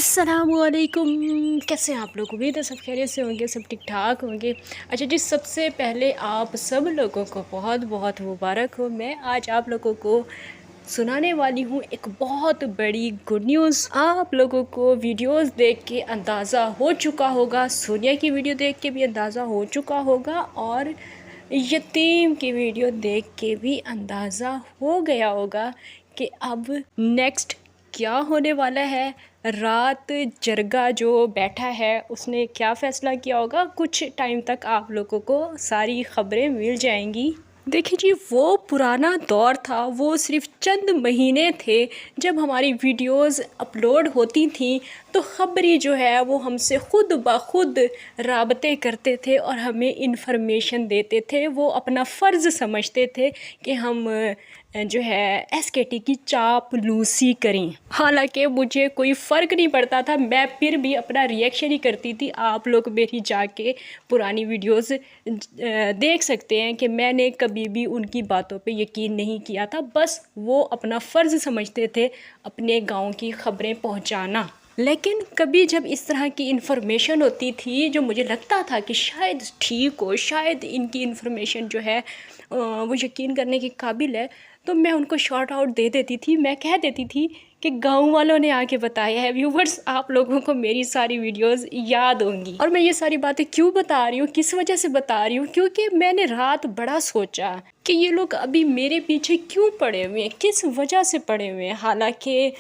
अस्सलामुअलैकुम। कैसे हैं आप लोग? उम्मीद है सब खैरियत से होंगे, सब ठीक ठाक होंगे। अच्छा जी, सबसे पहले आप सब लोगों को बहुत बहुत मुबारक हो। मैं आज आप लोगों को सुनाने वाली हूँ एक बहुत बड़ी गुड न्यूज़। आप लोगों को वीडियोस देख के अंदाज़ा हो चुका होगा, सोनिया की वीडियो देख के भी अंदाज़ा हो चुका होगा और यतीम की वीडियो देख के भी अंदाज़ा हो गया होगा कि अब नेक्स्ट क्या होने वाला है। रात जरगा जो बैठा है उसने क्या फ़ैसला किया होगा, कुछ टाइम तक आप लोगों को सारी ख़बरें मिल जाएंगी। देखिए जी, वो पुराना दौर था, वो सिर्फ चंद महीने थे जब हमारी वीडियोस अपलोड होती थी तो ख़बरी जो है वो हमसे ख़ुद ब खुद राबते करते थे और हमें इन्फॉर्मेशन देते थे। वो अपना फ़र्ज़ समझते थे कि हम जो है एसकेटी की चापलूसी करें। हालांकि मुझे कोई फ़र्क नहीं पड़ता था, मैं फिर भी अपना रिएक्शन ही करती थी। आप लोग मेरी जाके पुरानी वीडियोस देख सकते हैं कि मैंने कभी भी उनकी बातों पे यकीन नहीं किया था। बस वो अपना फ़र्ज़ समझते थे अपने गांव की ख़बरें पहुंचाना। लेकिन कभी जब इस तरह की इन्फॉर्मेशन होती थी जो मुझे लगता था कि शायद ठीक हो, शायद इनकी इन्फॉर्मेशन जो है वो यकीन करने के काबिल है, तो मैं उनको शॉर्ट आउट दे देती थी। मैं कह देती थी कि गांव वालों ने आके बताया है। व्यूवर्स, आप लोगों को मेरी सारी वीडियोस याद होंगी और मैं ये सारी बातें क्यों बता रही हूँ, किस वजह से बता रही हूँ, क्योंकि मैंने रात बड़ा सोचा कि ये लोग अभी मेरे पीछे क्यों पड़े हुए हैं, किस वजह से पड़े हुए हैं। हालांकि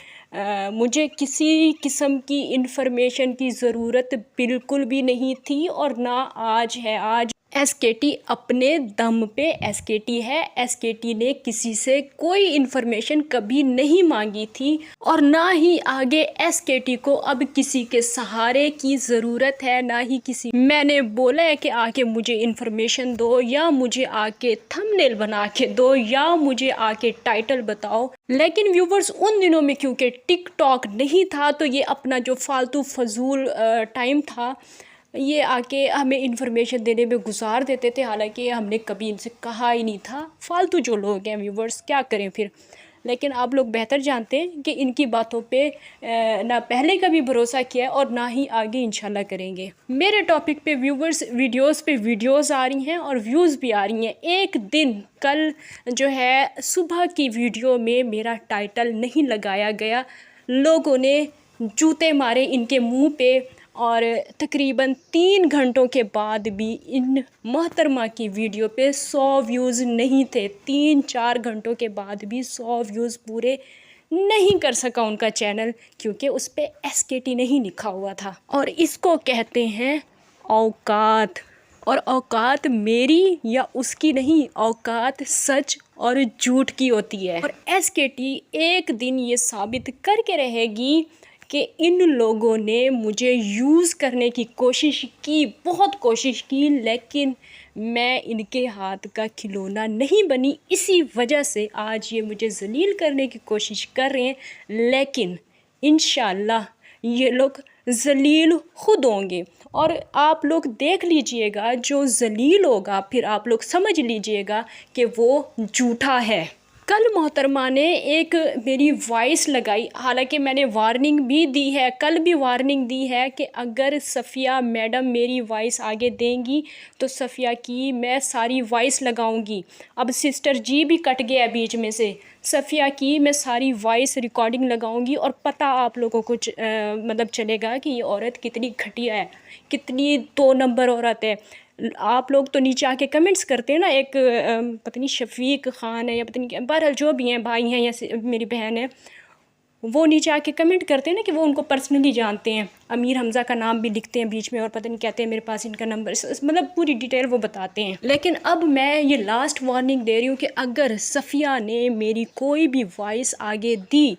मुझे किसी किस्म की इन्फॉर्मेशन की ज़रूरत बिल्कुल भी नहीं थी और ना आज है। आज एसकेटी अपने दम पे एसकेटी है। एसकेटी ने किसी से कोई इन्फॉर्मेशन कभी नहीं मांगी थी और ना ही आगे एसकेटी को अब किसी के सहारे की ज़रूरत है, ना ही किसी मैंने बोला है कि आके मुझे इन्फॉर्मेशन दो या मुझे आके थंबनेल बना के दो या मुझे आके टाइटल बताओ। लेकिन व्यूवर्स, उन दिनों में क्योंकि टिकटॉक नहीं था तो ये अपना जो फालतू फजूल टाइम था ये आके हमें इन्फॉर्मेशन देने में गुजार देते थे। हालांकि हमने कभी इनसे कहा ही नहीं था। फालतू जो लोग हैं व्यूवर्स, क्या करें फिर। लेकिन आप लोग बेहतर जानते हैं कि इनकी बातों पे ना पहले कभी भरोसा किया और ना ही आगे इंशाल्लाह करेंगे। मेरे टॉपिक पे व्यूवर्स वीडियोस पे वीडियोस आ रही हैं और व्यूज़ भी आ रही हैं। एक दिन कल जो है सुबह की वीडियो में मेरा टाइटल नहीं लगाया गया, लोगों ने जूते मारे इनके मुंह पे और तकरीबन 3 घंटों के बाद भी इन मोहतरमा की वीडियो पे 100 व्यूज़ नहीं थे। 3-4 घंटों के बाद भी 100 व्यूज़ पूरे नहीं कर सका उनका चैनल, क्योंकि उस पर एसकेटी नहीं लिखा हुआ था। और इसको कहते हैं औकात। और औकात मेरी या उसकी नहीं, औकात सच और झूठ की होती है। और एसकेटी एक दिन ये साबित करके रहेगी कि इन लोगों ने मुझे यूज़ करने की कोशिश की, बहुत कोशिश की, लेकिन मैं इनके हाथ का खिलौना नहीं बनी। इसी वजह से आज ये मुझे ज़लील करने की कोशिश कर रहे हैं, लेकिन इंशाल्लाह ये लोग ज़लील खुद होंगे। और आप लोग देख लीजिएगा, जो ज़लील होगा फिर आप लोग समझ लीजिएगा कि वो झूठा है। कल मोहतरमा ने एक मेरी वॉइस लगाई, हालांकि मैंने वार्निंग भी दी है, कल भी वार्निंग दी है कि अगर सफ़िया मैडम मेरी वॉइस आगे देंगी तो सफ़िया की मैं सारी वॉइस लगाऊंगी। अब सिस्टर जी भी कट गया बीच में से। सफ़िया की मैं सारी वॉइस रिकॉर्डिंग लगाऊंगी और पता आप लोगों को मतलब चलेगा कि ये औरत कितनी घटिया है, कितनी 2 नंबर औरत है। आप लोग तो नीचे आके कमेंट्स करते हैं ना, एक पता नहीं शफीक ख़ान है या पता नहीं, बहरहाल जो भी हैं, भाई हैं या मेरी बहन है, वो नीचे आके कमेंट करते हैं ना कि वो उनको पर्सनली जानते हैं। अमीर हमज़ा का नाम भी लिखते हैं बीच में और पता नहीं कहते हैं मेरे पास इनका नंबर, मतलब पूरी डिटेल वो बताते हैं। लेकिन अब मैं ये लास्ट वार्निंग दे रही हूँ कि अगर सफ़िया ने मेरी कोई भी वॉइस आगे दी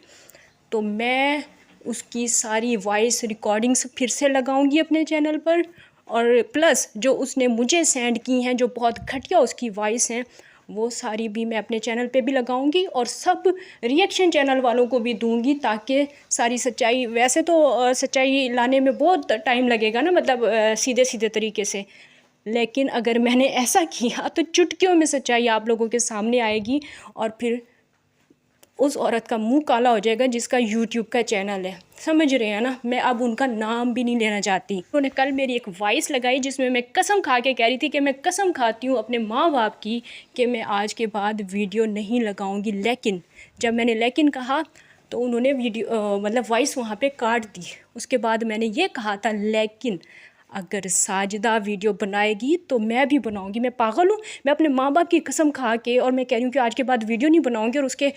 तो मैं उसकी सारी वॉइस रिकॉर्डिंग्स फिर से लगाऊंगी अपने चैनल पर, और प्लस जो उसने मुझे सेंड की हैं जो बहुत घटिया उसकी वॉइस हैं वो सारी भी मैं अपने चैनल पे भी लगाऊंगी और सब रिएक्शन चैनल वालों को भी दूंगी, ताकि सारी सच्चाई, वैसे तो सच्चाई लाने में बहुत टाइम लगेगा ना, मतलब सीधे सीधे तरीके से, लेकिन अगर मैंने ऐसा किया तो चुटकियों में सच्चाई आप लोगों के सामने आएगी और फिर उस औरत का मुंह काला हो जाएगा जिसका यूट्यूब का चैनल है। समझ रहे हैं ना, मैं अब उनका नाम भी नहीं लेना चाहती। उन्होंने कल मेरी एक वॉइस लगाई जिसमें मैं कसम खा के कह रही थी कि मैं कसम खाती हूँ अपने माँ बाप की कि मैं आज के बाद वीडियो नहीं लगाऊंगी। लेकिन जब मैंने लेकिन कहा तो उन्होंने वीडियो मतलब वॉइस वहाँ पे काट दी। उसके बाद मैंने ये कहा था, लेकिन अगर साजिदा वीडियो बनाएगी तो मैं भी बनाऊंगी। मैं पागल हूँ? मैं अपने माँ बाप की कसम खा के और मैं कह रही हूँ कि आज के बाद वीडियो नहीं बनाऊंगी, और उसके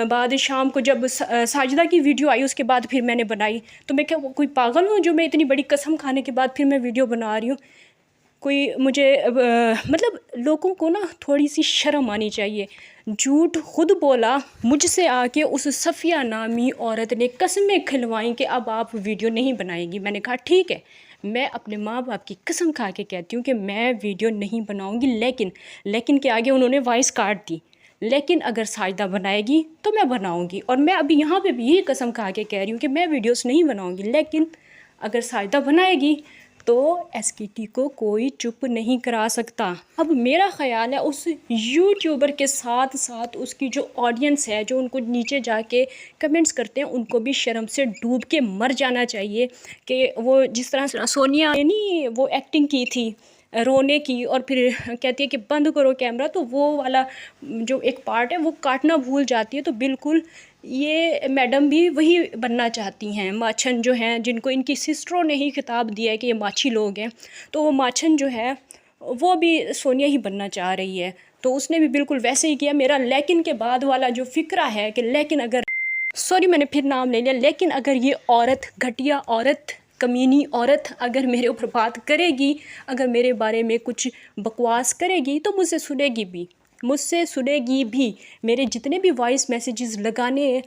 बाद शाम को जब साजिदा की वीडियो आई उसके बाद फिर मैंने बनाई। तो मैं क्या कोई पागल हूँ जो मैं इतनी बड़ी कसम खाने के बाद फिर मैं वीडियो बना रही हूँ? कोई मुझे मतलब लोगों को ना थोड़ी सी शर्म आनी चाहिए। झूठ खुद बोला मुझसे आके उस सफ़िया नामी औरत ने कसमें खिलवाई कि अब आप वीडियो नहीं बनाएंगी। मैंने कहा ठीक है, मैं अपने माँ बाप की कसम खा के कहती हूँ कि मैं वीडियो नहीं बनाऊँगी। लेकिन के आगे उन्होंने वॉइस काट दी। लेकिन अगर साजिदा बनाएगी तो मैं बनाऊँगी, और मैं अभी यहाँ पे भी यही कसम खा के कह रही हूँ कि मैं वीडियोस नहीं बनाऊँगी। लेकिन अगर साजिदा बनाएगी तो एसकेटी को कोई चुप नहीं करा सकता। अब मेरा ख़्याल है उस यूट्यूबर के साथ साथ उसकी जो ऑडियंस है, जो उनको नीचे जाके कमेंट्स करते हैं, उनको भी शर्म से डूब के मर जाना चाहिए कि वो जिस तरह सोनिया ने नहीं वो एक्टिंग की थी रोने की, और फिर कहती है कि बंद करो कैमरा, तो वो वाला जो एक पार्ट है वो काटना भूल जाती है। तो बिल्कुल ये मैडम भी वही बनना चाहती हैं। माछन जो हैं, जिनको इनकी सिस्टरों ने ही खिताब दिया है कि ये माछी लोग हैं, तो वो माछन जो है वो भी सोनिया ही बनना चाह रही है। तो उसने भी बिल्कुल वैसे ही किया। मेरा लेकिन के बाद वाला जो फ़िक्रा है कि लेकिन अगर, सॉरी मैंने फिर नाम ले लिया, लेकिन अगर ये औरत, घटिया औरत, कमीनी औरत अगर मेरे ऊपर बात करेगी, अगर मेरे बारे में कुछ बकवास करेगी तो मुझसे सुनेगी भी। मेरे जितने भी वॉइस मैसेजेस लगाने हैं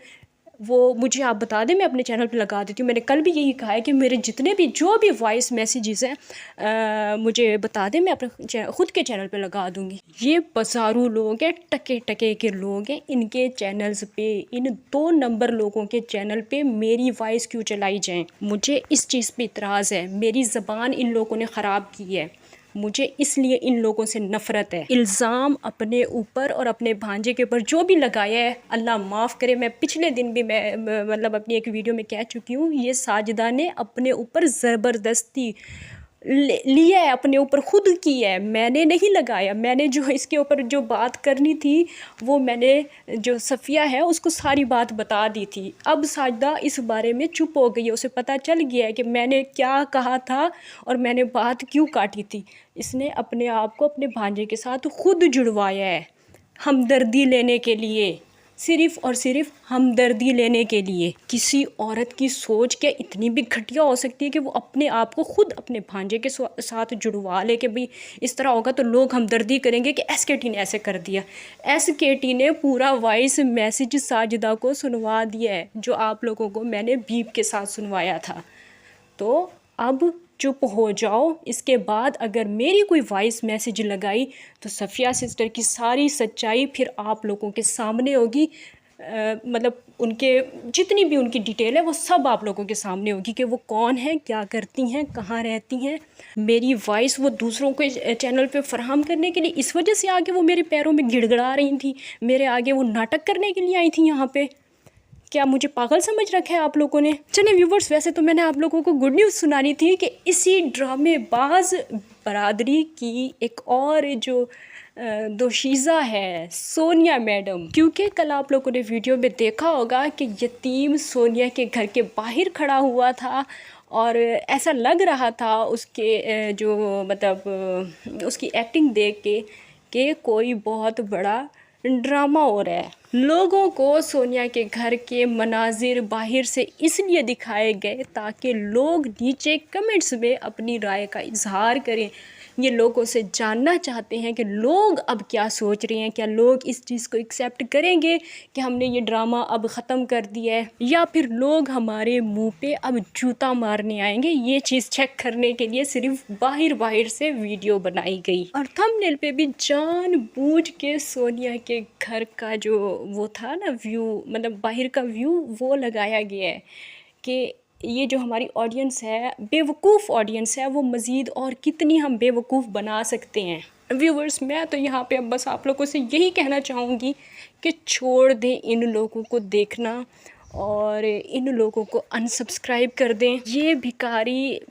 वो मुझे आप बता दें, मैं अपने चैनल पे लगा देती हूँ। मैंने कल भी यही कहा है कि मेरे जितने भी जो भी वॉइस मैसेजेस हैं मुझे बता दें, मैं अपने ख़ुद के चैनल पे लगा दूँगी। ये बाजारू लोग हैं, टके टके के लोग हैं, इनके चैनल्स पे, इन 2 नंबर लोगों के चैनल पे मेरी वॉइस क्यों चलाई जाए? मुझे इस चीज़ पे इतराज़ है। मेरी ज़बान इन लोगों ने ख़राब की है, मुझे इसलिए इन लोगों से नफ़रत है। इल्ज़ाम अपने ऊपर और अपने भांजे के ऊपर जो भी लगाया है, अल्लाह माफ़ करे। मैं पिछले दिन भी मैं मतलब अपनी एक वीडियो में कह चुकी हूँ, ये साजिदा ने अपने ऊपर ज़बरदस्ती लिया है, अपने ऊपर खुद की है, मैंने नहीं लगाया। मैंने जो इसके ऊपर जो बात करनी थी वो मैंने जो सफ़िया है उसको सारी बात बता दी थी। अब साजिदा इस बारे में चुप हो गई है, उसे पता चल गया है कि मैंने क्या कहा था और मैंने बात क्यों काटी थी। इसने अपने आप को अपने भांजे के साथ खुद जुड़वाया है, हमदर्दी लेने के लिए, सिर्फ़ और सिर्फ हमदर्दी लेने के लिए। किसी औरत की सोच क्या इतनी भी घटिया हो सकती है कि वो अपने आप को खुद अपने भांजे के साथ जुड़वा ले कि भाई इस तरह होगा तो लोग हमदर्दी करेंगे कि एसकेटी ने ऐसे कर दिया। एसकेटी ने पूरा वॉइस मैसेज साजिदा को सुनवा दिया है, जो आप लोगों को मैंने बीप के साथ सुनवाया था। तो अब चुप हो जाओ। इसके बाद अगर मेरी कोई वॉइस मैसेज लगाई तो सफ़िया सिस्टर की सारी सच्चाई फिर आप लोगों के सामने होगी। मतलब उनके जितनी भी उनकी डिटेल है वो सब आप लोगों के सामने होगी कि वो कौन है, क्या करती हैं, कहाँ रहती हैं। मेरी वॉइस वो दूसरों के चैनल पे फराहम करने के लिए इस वजह से आगे वो मेरे पैरों में गिड़गिड़ा रही थी, मेरे आगे वो नाटक करने के लिए आई थी यहाँ पे। क्या मुझे पागल समझ रखा है आप लोगों ने? चलिए व्यूवर्स, वैसे तो मैंने आप लोगों को गुड न्यूज़ सुनानी थी कि इसी ड्रामेबाज बरादरी की एक और जो दोशीज़ा है सोनिया मैडम, क्योंकि कल आप लोगों ने वीडियो में देखा होगा कि यतीम सोनिया के घर के बाहर खड़ा हुआ था और ऐसा लग रहा था उसके जो मतलब उसकी एक्टिंग देख के कि कोई बहुत बड़ा ड्रामा हो रहा है। लोगों को सोनिया के घर के मनाजिर बाहर से इसलिए दिखाए गए ताकि लोग नीचे कमेंट्स में अपनी राय का इजहार करें। ये लोगों से जानना चाहते हैं कि लोग अब क्या सोच रहे हैं, क्या लोग इस चीज़ को एक्सेप्ट करेंगे कि हमने ये ड्रामा अब ख़त्म कर दिया है, या फिर लोग हमारे मुंह पे अब जूता मारने आएंगे। ये चीज़ चेक करने के लिए सिर्फ बाहर से वीडियो बनाई गई, और थंबनेल पे भी जानबूझ के सोनिया के घर का जो वो था ना व्यू, मतलब बाहर का व्यू, वो लगाया गया है कि ये जो हमारी ऑडियंस है, बेवकूफ़ ऑडियंस है, वो मज़ीद और कितनी हम बेवकूफ़ बना सकते हैं। व्यूवर्स, मैं तो यहाँ पे अब बस आप लोगों से यही कहना चाहूँगी कि छोड़ दें इन लोगों को देखना और इन लोगों को अनसब्सक्राइब कर दें। ये भिखारी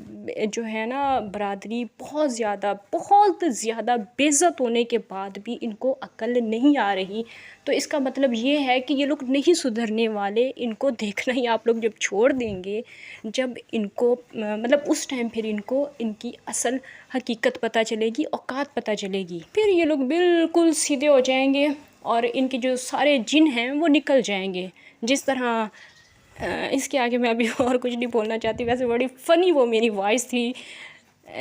जो है ना बरादरी बहुत ज़्यादा बेइज्जत होने के बाद भी इनको अक्ल नहीं आ रही। तो इसका मतलब ये है कि ये लोग नहीं सुधरने वाले। इनको देखना ही आप लोग जब छोड़ देंगे, जब इनको मतलब उस टाइम फिर इनको इनकी असल हकीकत पता चलेगी, औकात पता चलेगी। फिर ये लोग बिल्कुल सीधे हो जाएंगे और इनके जो सारे जिन हैं वो निकल जाएंगे। जिस तरह इसके आगे मैं अभी और कुछ नहीं बोलना चाहती। वैसे बड़ी फ़नी वो मेरी वॉइस थी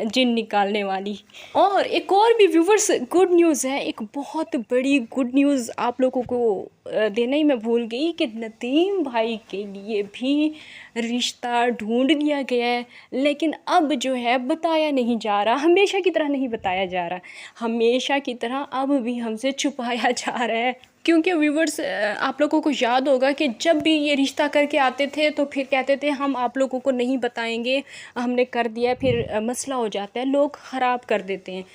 जिन निकालने वाली। और एक और भी व्यूवर्स गुड न्यूज़ है, एक बहुत बड़ी गुड न्यूज़ आप लोगों को देना ही मैं भूल गई कि नदीम भाई के लिए भी रिश्ता ढूंढ लिया गया है। लेकिन अब जो है बताया नहीं जा रहा, हमेशा की तरह नहीं बताया जा रहा, हमेशा की तरह अब भी हमसे छुपाया जा रहा है। क्योंकि व्यूवर्स आप लोगों को याद होगा कि जब भी ये रिश्ता करके आते थे तो फिर कहते थे हम आप लोगों को नहीं बताएंगे, हमने कर दिया। फिर मसला हो जाता है, लोग ख़राब कर देते हैं।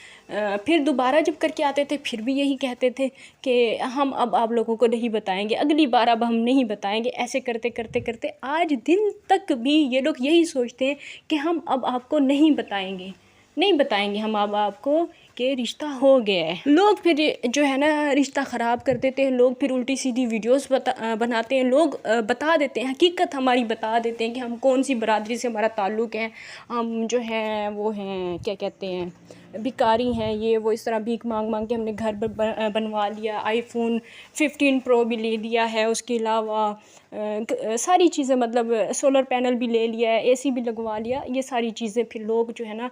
फिर दोबारा जब करके आते थे फिर भी यही कहते थे कि हम अब आप लोगों को नहीं बताएंगे, अगली बार अब हम नहीं बताएंगे। ऐसे करते करते करते आज दिन तक भी ये लोग यही सोचते हैं कि हम अब आपको नहीं बताएंगे हम अब आपको कि रिश्ता हो गया है। लोग फिर जो है ना रिश्ता ख़राब कर देते हैं, लोग फिर उल्टी सीधी वीडियोस बनाते हैं, लोग बता देते हैं, हकीकत हमारी बता देते हैं कि हम कौन सी बरादरी से हमारा ताल्लुक़ है। हम जो हैं वो हैं क्या कहते हैं, भिखारी हैं, ये वो, इस तरह भीख मांग मांग के हमने घर बनवा लिया, आईफोन 15 प्रो भी ले लिया है, उसके अलावा सारी चीज़ें, मतलब सोलर पैनल भी ले लिया है, एसी भी लगवा लिया। ये सारी चीज़ें फिर लोग जो है ना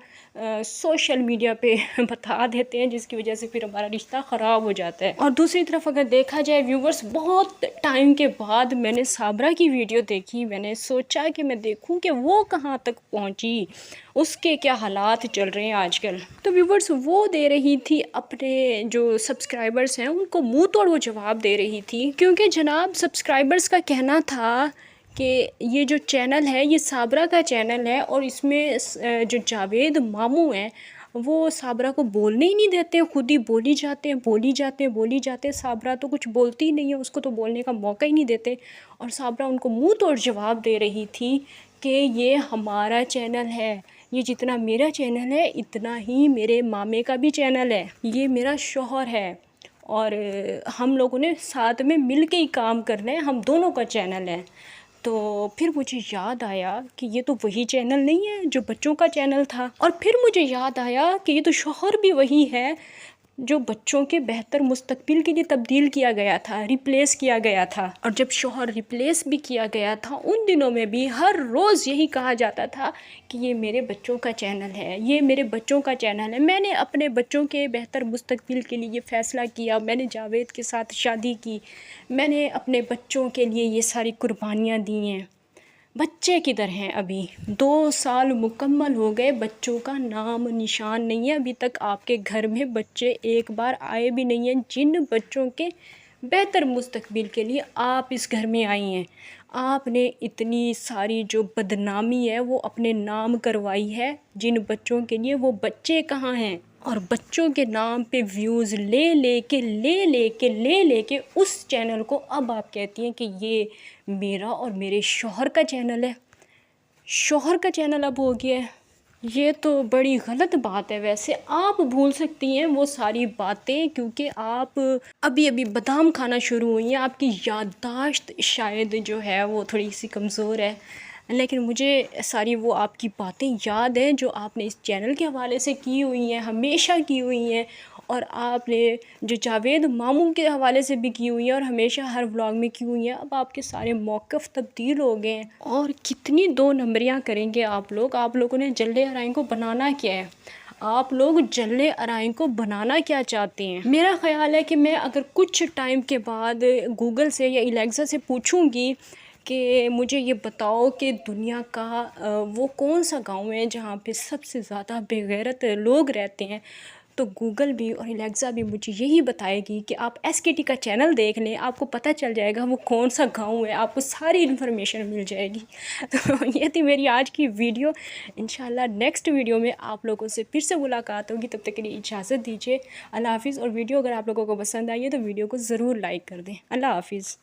सोशल मीडिया पे बता देते हैं, जिसकी वजह से फिर हमारा रिश्ता ख़राब हो जाता है। और दूसरी तरफ अगर देखा जाए व्यूवर्स, बहुत टाइम के बाद मैंने साबरा की वीडियो देखी। मैंने सोचा कि मैं देखूं कि वो कहाँ तक पहुंची, उसके क्या हालात चल रहे हैं आजकल। तो व्यूवर्स वो दे रही थी अपने जो सब्सक्राइबर्स हैं उनको मुंह तोड़ वो जवाब दे रही थी। क्योंकि जनाब सब्सक्राइबर्स का कहना था कि ये जो चैनल है ये साबरा का चैनल है और इसमें जो जावेद मामू हैं वो साबरा को बोलने ही नहीं देते हैं, खुद ही बोली जाते हैं। साबरा तो कुछ बोलती ही नहीं है, उसको तो बोलने का मौका ही नहीं देते। और साबरा उनको मुंह तोड़ जवाब दे रही थी कि ये हमारा चैनल है, ये जितना मेरा चैनल है इतना ही मेरे मामे का भी चैनल है, ये मेरा शौहर है और हम लोगों ने साथ में मिल के ही काम करना है, हम दोनों का चैनल है। तो फिर मुझे याद आया कि ये तो वही चैनल नहीं है जो बच्चों का चैनल था। और फिर मुझे याद आया कि ये तो शौहर भी वही है जो बच्चों के बेहतर मुस्तकबिल के लिए तब्दील किया गया था, रिप्लेस किया गया था। और जब शौहर रिप्लेस भी किया गया था उन दिनों में भी हर रोज़ यही कहा जाता था कि ये मेरे बच्चों का चैनल है, ये मेरे बच्चों का चैनल है। मैंने अपने बच्चों के बेहतर मुस्तकबिल के लिए ये फ़ैसला किया, मैंने जावेद के साथ शादी की, मैंने अपने बच्चों के लिए ये सारी कुर्बानियाँ दी हैं। बच्चे किधर हैं? अभी 2 साल मुकम्मल हो गए, बच्चों का नाम निशान नहीं है। अभी तक आपके घर में बच्चे एक बार आए भी नहीं हैं, जिन बच्चों के बेहतर मुस्तकबिल के लिए आप इस घर में आई हैं। आपने इतनी सारी जो बदनामी है वो अपने नाम करवाई है जिन बच्चों के लिए, वो बच्चे कहाँ हैं? और बच्चों के नाम पे व्यूज़ ले लेके उस चैनल को अब आप कहती हैं कि ये मेरा और मेरे शौहर का चैनल है, शौहर का चैनल अब हो गया है। ये तो बड़ी गलत बात है। वैसे आप भूल सकती हैं वो सारी बातें क्योंकि आप अभी अभी बादाम खाना शुरू हुई हैं, आपकी याददाश्त शायद जो है वो थोड़ी सी कमज़ोर है। लेकिन मुझे सारी वो आपकी बातें याद हैं जो आपने इस चैनल के हवाले से की हुई हैं, हमेशा की हुई हैं। और आपने जो जावेद मामू के हवाले से भी की हुई है और हमेशा हर व्लॉग में की हुई है। अब आपके सारे मौक़िफ़ तब्दील हो गए हैं और कितनी 2 नंबरियाँ करेंगे आप लोग। आप लोगों ने जल्ले अराइन को बनाना क्या है? आप लोग जल्ले अराइन को बनाना क्या चाहते हैं? मेरा ख़्याल है कि मैं अगर कुछ टाइम के बाद गूगल से या एलेक्सा से पूछूंगी कि मुझे ये बताओ कि दुनिया का वो कौन सा गांव है जहाँ पे सबसे ज़्यादा बेगैरत लोग रहते हैं, तो गूगल भी और एलेक्सा भी मुझे यही बताएगी कि आप एसकेटी का चैनल देख लें, आपको पता चल जाएगा वो कौन सा गांव है, आपको सारी इन्फॉर्मेशन मिल जाएगी। तो ये थी मेरी आज की वीडियो। इंशाल्लाह नेक्स्ट वीडियो में आप लोगों से फिर से मुलाकात होगी, तब तक के लिए इजाज़त दीजिए। अल्लाह हाफ़िज़। और वीडियो अगर आप लोगों को पसंद आई है तो वीडियो को ज़रूर लाइक कर दें। अल्लाह हाफ़िज़।